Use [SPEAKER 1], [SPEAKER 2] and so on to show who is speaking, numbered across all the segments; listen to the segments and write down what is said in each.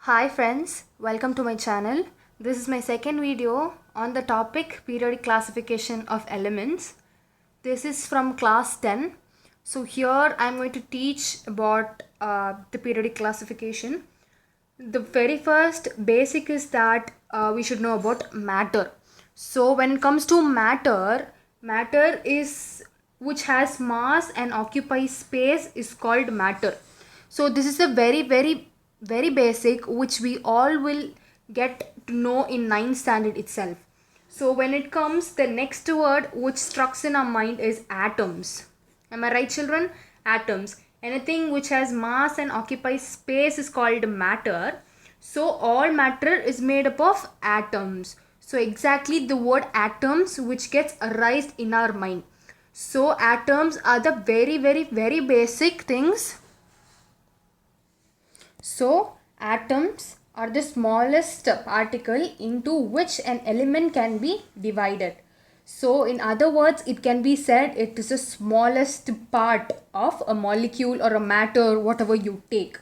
[SPEAKER 1] Hi friends, welcome to my channel. This is my second video on the topic periodic classification of elements. This is from class 10. So here I am going to teach about the periodic classification. The very first basic is that we should know about matter. So when it comes to matter is which has mass and occupies space is called matter. So this is a very basic which we all will get to know in 9th standard itself. So when it comes, the next word which struck in our mind is atoms. Am I right, children? Atoms. Anything which has mass and occupies space is called matter. So all matter is made up of atoms. So exactly the word atoms which gets arised in our mind. So atoms are the very basic things. So atoms are the smallest particle into which an element can be divided. So in other words, it can be said it is the smallest part of a molecule or a matter, whatever you take.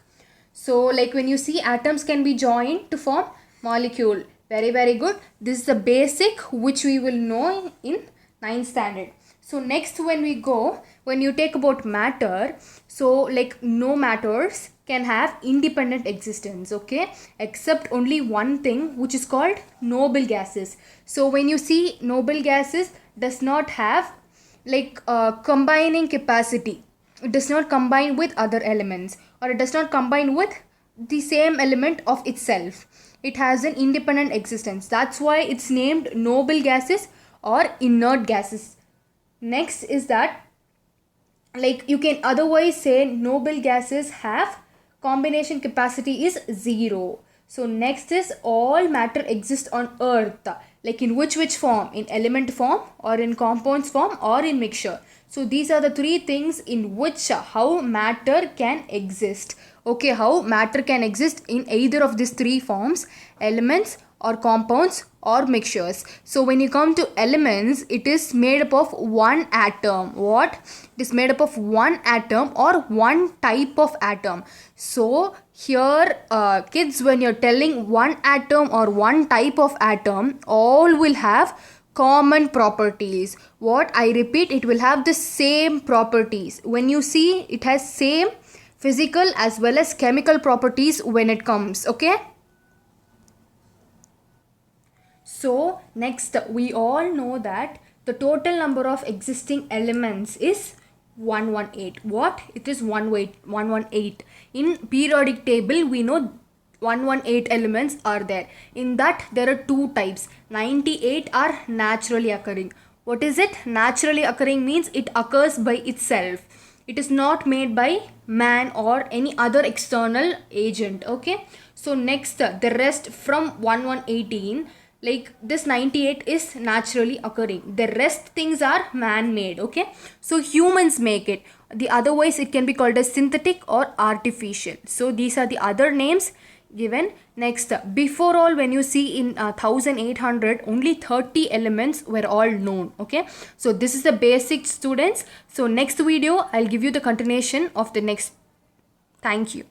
[SPEAKER 1] So like when you see atoms can be joined to form molecule. Very good. This is the basic which we will know in 9th standard. So next when you take about matter, so like no matters can have independent existence, okay, except only one thing which is called noble gases. So when you see noble gases does not have like combining capacity. It does not combine with other elements, or it does not combine with the same element of itself. It has an independent existence. That's why it's named noble gases or inert gases. Next is that, like you can otherwise say noble gases have combination capacity is 0. So next is all matter exists on earth. Like in which form? In element form, or in compounds form, or in mixture. So these are the three things in which how matter can exist. Okay, how matter can exist in either of these three forms: elements or compounds or mixtures. So when you come to elements, it is made up of one atom. What? It is made up of one atom or one type of atom. So here kids, when you're telling one atom or one type of atom, all will have common properties. What? I repeat, it will have the same properties. When you see, it has same physical as well as chemical properties when it comes, okay? So next, we all know that the total number of existing elements is 118. What? It is 118. In periodic table, we know 118 elements are there. In that, there are two types. 98 are naturally occurring. What is it? Naturally occurring means it occurs by itself. It is not made by man or any other external agent. Okay. So next, the rest from 1118, like this 98 is naturally occurring. The rest things are man-made. Okay. So humans make it. The otherwise it can be called as synthetic or artificial. So these are the other names given. Next, before all, when you see in 1800, only 30 elements were all known. Okay, so this is the basic, students. So next video I'll give you the continuation of the next. Thank you.